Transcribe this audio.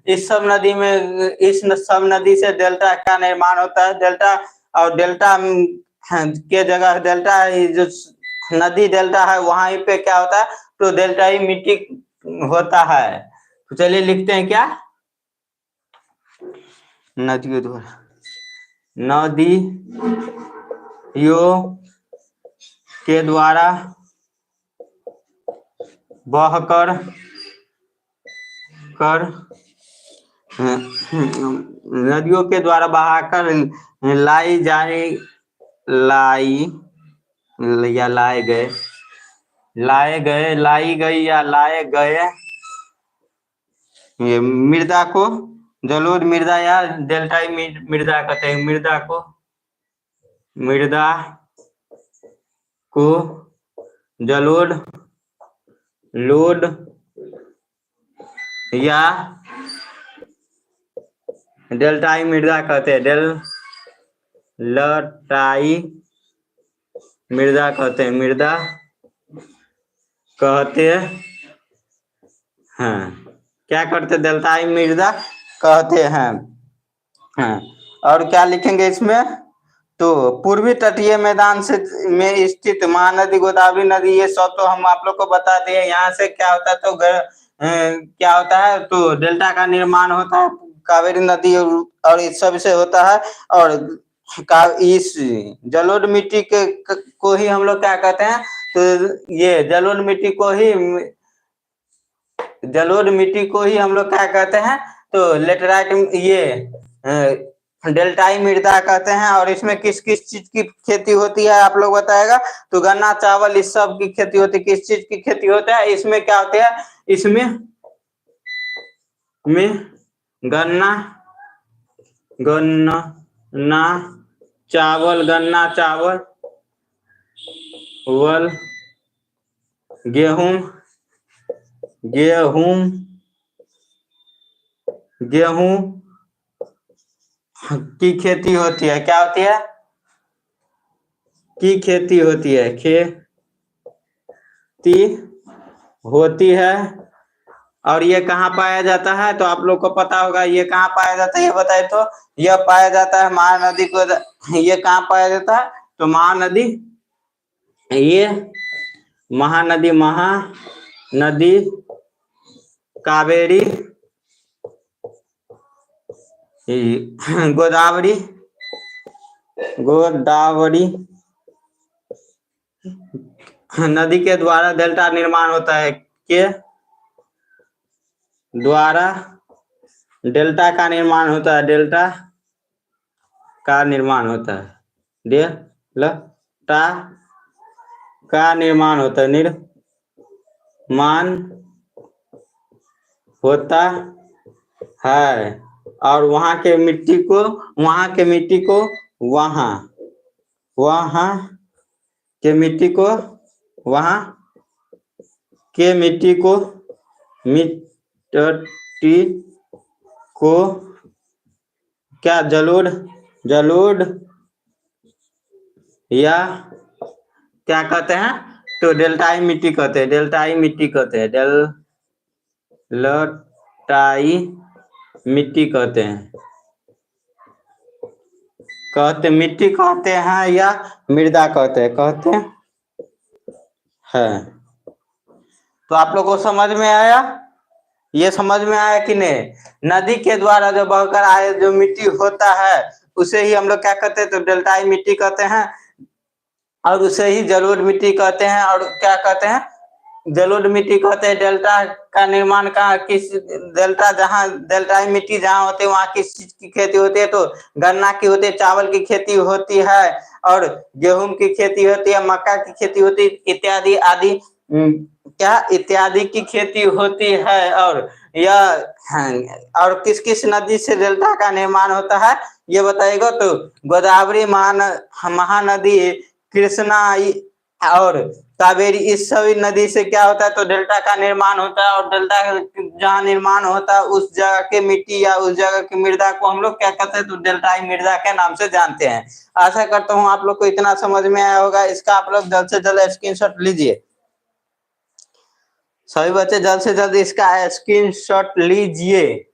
इस सब नदी में, इस सब नदी से डेल्टा का निर्माण होता है। डेल्टा और डेल्टा के जगह डेल्टा जो नदी डेल्टा है वहां पे क्या होता है, तो डेल्टाई मिट्टी होता है। तो चलिए लिखते हैं क्या, नदियों द्वारा, नदियों के द्वारा बहकर नदियों के द्वारा बहाकर लाई गई या लाए गए ये मृदा को जलोढ़ मृदा या डेल्टाई मृदा कहते हैं। मृदा को जलोढ़ लोड या डेल्टाई मृदा कहते हैं। डेल्टाई मृदा कहते हैं, मृदा कहते हैं। क्या करते, डेल्टाई मृदा कहते हैं। और क्या लिखेंगे इसमें, तो पूर्वी तटीय मैदान से में स्थित महानदी, गोदावरी नदी, ये सब तो हम आप लोग को बता दिए। यहाँ से क्या होता है, तो क्या होता है, तो डेल्टा का निर्माण होता है कावेरी नदी और इस सब से होता है। और इस जलोढ़ मिट्टी के को ही हम लोग क्या कहते हैं, तो ये जलोढ़ मिट्टी को ही हम लोग क्या कहते हैं, तो लेटराइट, ये डेल्टाई मृदा कहते हैं। और इसमें किस किस चीज की खेती होती है आप लोग बताएगा, तो गन्ना चावल इस सब की खेती होती है। किस चीज की खेती होता है, इसमें क्या होता है, इसमें गन्ना चावल गेहूं की खेती होती है। क्या होती है, की खेती होती है, खेती होती है। और ये कहाँ पाया जाता है, तो आप लोग को पता होगा ये कहाँ पाया जाता है, ये बताए तो। यह पाया जाता है महानदी को, ये कहाँ पाया जाता है, तो महानदी, ये महानदी कावेरी, गोदावरी नदी के द्वारा डेल्टा निर्माण होता है, के द्वारा डेल्टा का निर्माण होता है, डेल्टा का निर्माण होता है, डेल्टा का निर्माण होता है, निर्माण होता है। और वहां के मिट्टी को वहां के मिट्टी को क्या जलोढ़ या क्या कहते हैं, तो डेल्टाई मिट्टी कहते हैं। डेल्टाई मिट्टी कहते हैं, मिट्टी कहते हैं या मृदा कहते हैं। तो आप लोगों को समझ में आया, ये समझ में आया कि नहीं, नदी के द्वारा जो बहकर आए जो मिट्टी होता है उसे ही हम लोग क्या कहते हैं, तो डेल्टाई मिट्टी कहते हैं। और उसे ही जलोढ़ मिट्टी कहते हैं। और क्या कहते हैं, जलोढ़ मिट्टी कहते हैं। डेल्टा का निर्माण कहाँ, किस डेल्टा, जहाँ डेल्टाई मिट्टी जहाँ होती है वहाँ किस चीज की खेती होती है, तो गन्ना की होती है, चावल की खेती होती है, और गेहूं की खेती होती है, मक्का की खेती होती है, इत्यादि आदि इत्यादि की खेती होती है। और यह और किस किस नदी से डेल्टा का निर्माण होता है ये बताएगा, तो गोदावरी महानदी, कृष्णा और कावेरी, इस सभी नदी से क्या होता है, तो डेल्टा का निर्माण होता है। और डेल्टा जहाँ निर्माण होता है उस जगह के मिट्टी या उस जगह की मृदा को हम लोग क्या कहते हैं, तो डेल्टाई मृदा के नाम से जानते हैं। आशा करता हूँ आप लोग को इतना समझ में आया होगा। इसका आप लोग जल्द से जल्द स्क्रीनशॉट लीजिए, सभी बच्चे जल्द से जल्द इसका स्क्रीनशॉट लीजिए।